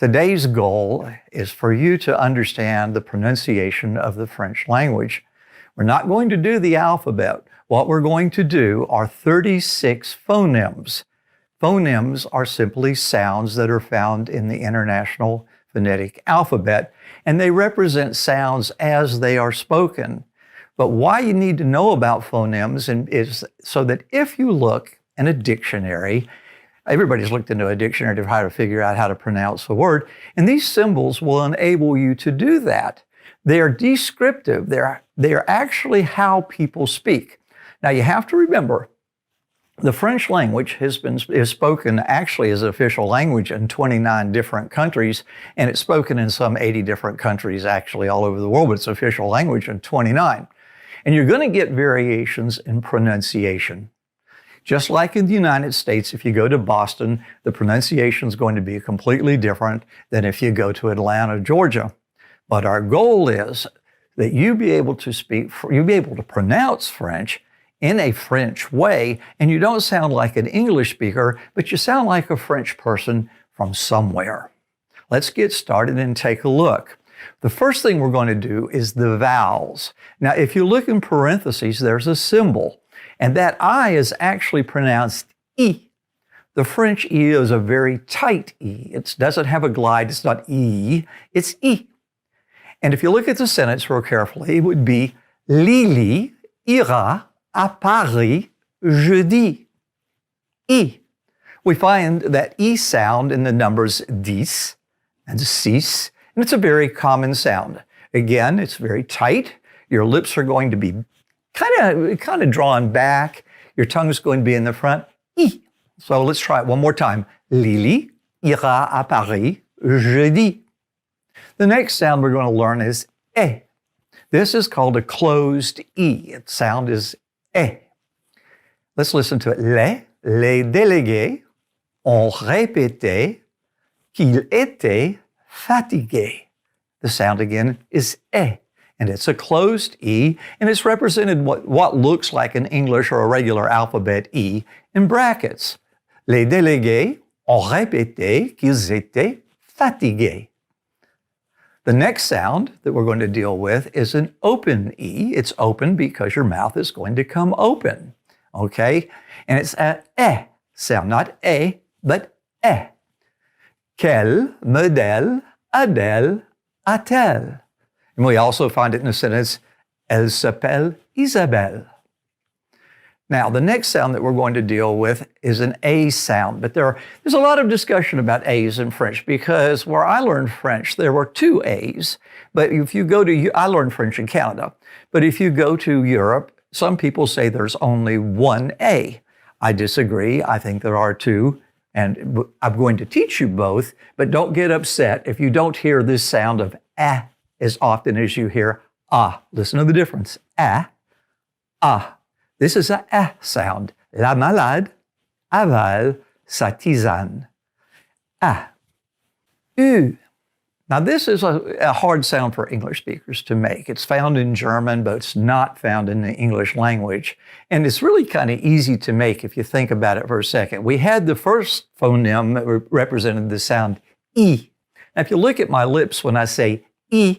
Today's goal is for you to understand the pronunciation of the French language. We're not going to do the alphabet. What we're going to do are 36 phonemes. Phonemes are simply sounds that are found in the International Phonetic Alphabet, and they represent sounds as they are spoken. But why you need to know about phonemes is so that if you look in a dictionary, everybody's looked into a dictionary to try to figure out how to pronounce a word, and these symbols will enable you to do that. They are descriptive. They are actually how people speak. Now you have to remember, the French language is spoken actually as an official language in 29 different countries, and it's spoken in some 80 different countries actually all over the world, but it's official language in 29. And you're going to get variations in pronunciation. Just like in the United States, if you go to Boston, the pronunciation is going to be completely different than if you go to Atlanta, Georgia. But our goal is that you be able to pronounce French in a French way, and you don't sound like an English speaker, but you sound like a French person from somewhere. Let's get started and take a look. The first thing we're going to do is the vowels. Now, if you look in parentheses, there's a symbol, and that I is actually pronounced E. The French E is a very tight E. It doesn't have a glide. It's not E, it's E. And if you look at the sentence real carefully, it would be Lily ira à Paris jeudi. E. We find that E sound in the numbers 10 and 6, and it's a very common sound. Again, it's very tight. Your lips are going to be kind of drawn back. Your tongue is going to be in the front. E. So let's try it one more time. Lily ira à Paris jeudi. The next sound we're going to learn is E. This is called a closed E. Its sound is E. Let's listen to it. Les délégués ont répété qu'ils étaient fatigués. The sound again is E, and it's a closed E, and it's represented what looks like an English or a regular alphabet E in brackets. Les délégués ont répété qu'ils étaient fatigués. The next sound that we're going to deal with is an open E. It's open because your mouth is going to come open, okay? And it's an E sound, not A, but E. Quel modèle a-t-elle a-t-elle? And we also find it in the sentence, Elle s'appelle Isabelle. Now, the next sound that we're going to deal with is an A sound, but there's a lot of discussion about A's in French because where I learned French, there were 2 A's. But if you go to, I learned French in Canada, but if you go to Europe, some people say there's only 1 A. I disagree. I think there are 2, and I'm going to teach you both, but don't get upset if you don't hear this sound of A as often as you hear ah. Listen to the difference. Ah, ah. This is a A sound. La malade avale sa tisane. A. U. Now this is a hard sound for English speakers to make. It's found in German, but it's not found in the English language. And it's really kind of easy to make if you think about it for a second. We had the first phoneme that represented the sound E. Now if you look at my lips when I say E,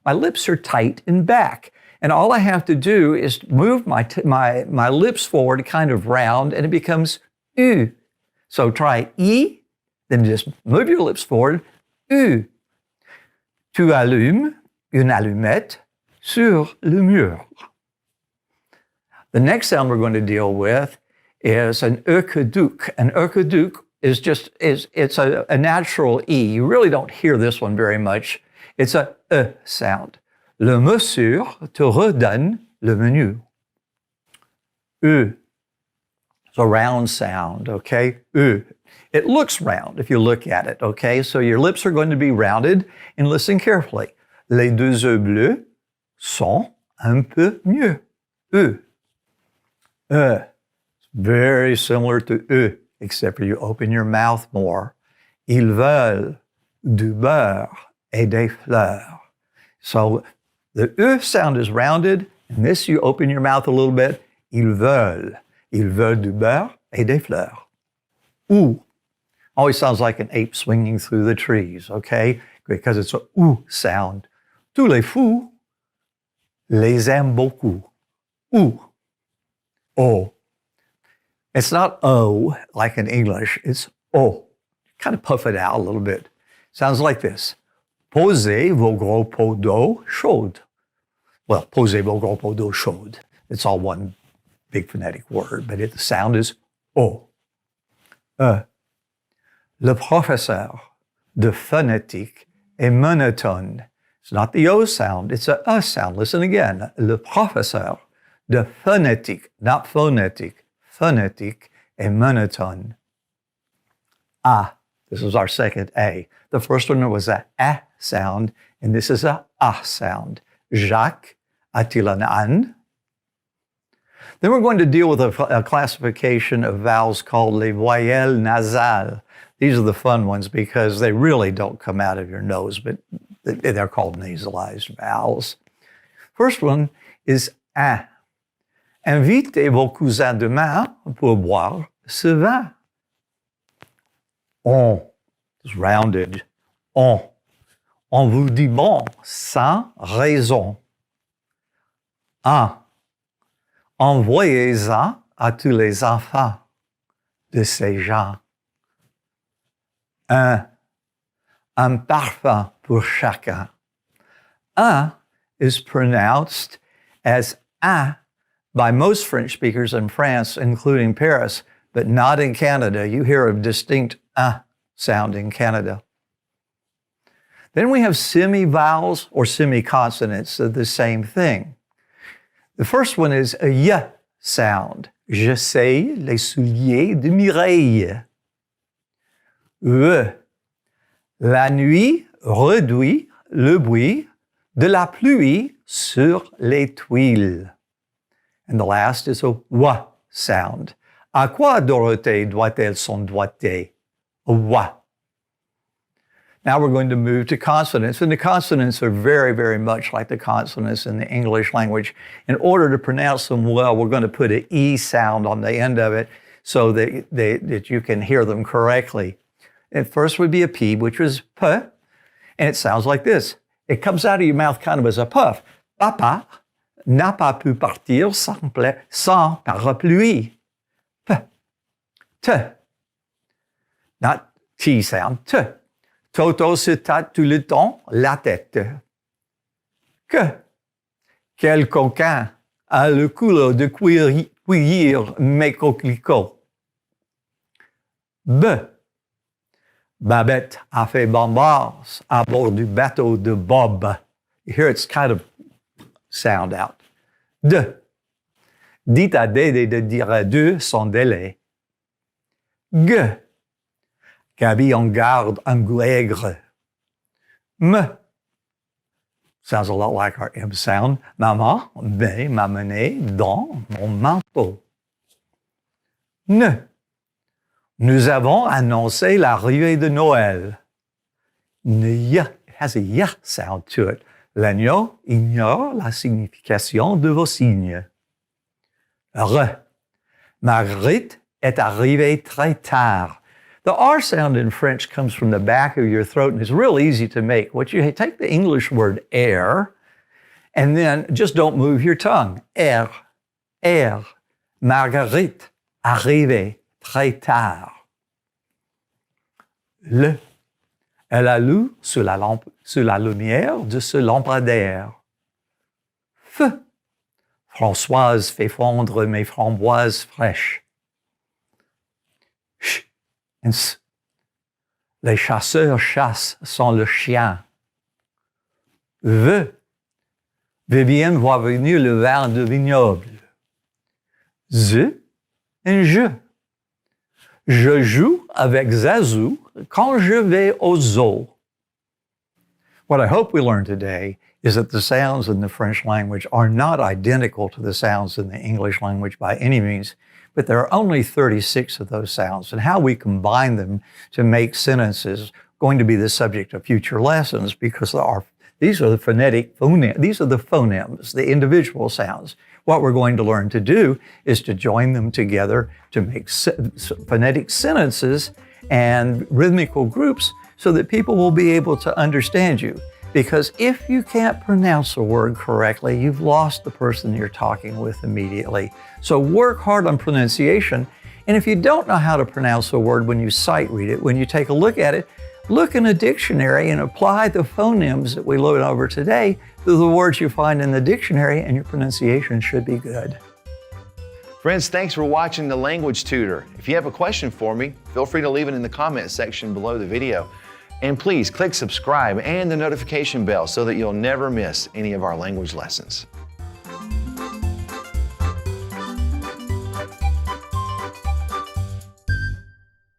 my lips are tight and back. And all I have to do is move my lips forward kind of round, and it becomes U. So try E, then just move your lips forward, U. Tu allumes une allumette sur le mur. The next sound we're going to deal with is an aqueduc. An aqueduc is it's a natural E. You really don't hear this one very much. It's a sound. Le monsieur te redonne le menu. It's a round sound, okay? It looks round if you look at it, okay? So your lips are going to be rounded, and listen carefully. Les deux œufs bleus sont un peu mieux. It's very similar to except for you open your mouth more. Ils veulent du beurre et des fleurs. So the sound is rounded, and this you open your mouth a little bit. Ils veulent du beurre et des fleurs. Ou. Always sounds like an ape swinging through the trees, okay? Because it's a OU sound. Tous les fous les aiment beaucoup. OU. O. It's not O like in English, it's O. Kind of puff it out a little bit. Sounds like this. Posez vos gros pots d'eau chaude. Well, posez vos gros pots d'eau chaude. It's all one big phonetic word, but the sound is O. Le professeur de phonétique est monotone. It's not the O sound, it's a sound. Listen again. Le professeur de phonétique, not phonetic, phonétique est monotone. Ah, this is our second A. The first one was a sound, and this is a sound. Jacques a-t-il un âne? Then we're going to deal with a classification of vowels called les voyelles nasales. These are the fun ones because they really don't come out of your nose, but they're called nasalized vowels. First one is a. Invitez vos cousins demain pour boire ce vin. On is rounded. On vous dit bon sans raison. Un. Envoyez-en à tous les enfants de ces gens. Un parfum pour chacun. Un is pronounced as un by most French speakers in France, including Paris, but not in Canada. You hear a distinct sound in Canada. Then we have semi-vowels or semi-consonants, so the same thing. The first one is a y sound. Je sais les souliers de Mireille. La nuit réduit le bruit de la pluie sur les tuiles. And the last is a wa sound. À quoi Dorothée doit-elle son doigté? A wa. Now we're going to move to consonants, and the consonants are very, very much like the consonants in the English language. In order to pronounce them well, we're going to put an E sound on the end of it so that you can hear them correctly. And first would be a P, which was P, and it sounds like this. It comes out of your mouth kind of as a puff. Papa n'a pas pu partir sans parapluie. P. T. Not T sound, T. Toto se tâte tout le temps la tête. Que. Quel coquin a le culot de cueillir mes coquelicots. B. Babette a fait bombas à bord du bateau de Bob. You hear it's kind of sound out. D. Dites à Dédé de dire adieu sans délai. G. Gabi en garde un goût aigre. M. Sounds a lot like our M sound. Maman m'a mené dans mon manteau. N. Nous avons annoncé l'arrivée de Noël. It has a y sound to it. L'agneau ignore la signification de vos signes. R. Marguerite est arrivée très tard. The R sound in French comes from the back of your throat and is real easy to make. What you take the English word air and then just don't move your tongue. R. Marguerite arrivée très tard. Le. Elle allume sous la lumière de ce lampadaire. F. Françoise fait fondre mes framboises fraîches. Ch. And S. Les chasseurs chassent sans le chien. V. Vivienne voit venir le vin de vignoble. Z. And je. Je joue avec Zazou quand je vais au zoo. What I hope we learned today is that the sounds in the French language are not identical to the sounds in the English language by any means, but there are only 36 of those sounds, and how we combine them to make sentences going to be the subject of future lessons because these are the phonemes, the individual sounds. What we're going to learn to do is to join them together to make phonetic sentences and rhythmical groups so that people will be able to understand you. Because if you can't pronounce a word correctly, you've lost the person you're talking with immediately. So work hard on pronunciation. And if you don't know how to pronounce a word when you sight read it, when you take a look at it, look in a dictionary and apply the phonemes that we looked over today to the words you find in the dictionary, and your pronunciation should be good. Friends, thanks for watching The Language Tutor. If you have a question for me, feel free to leave it in the comment section below the video. And please click subscribe and the notification bell so that you'll never miss any of our language lessons.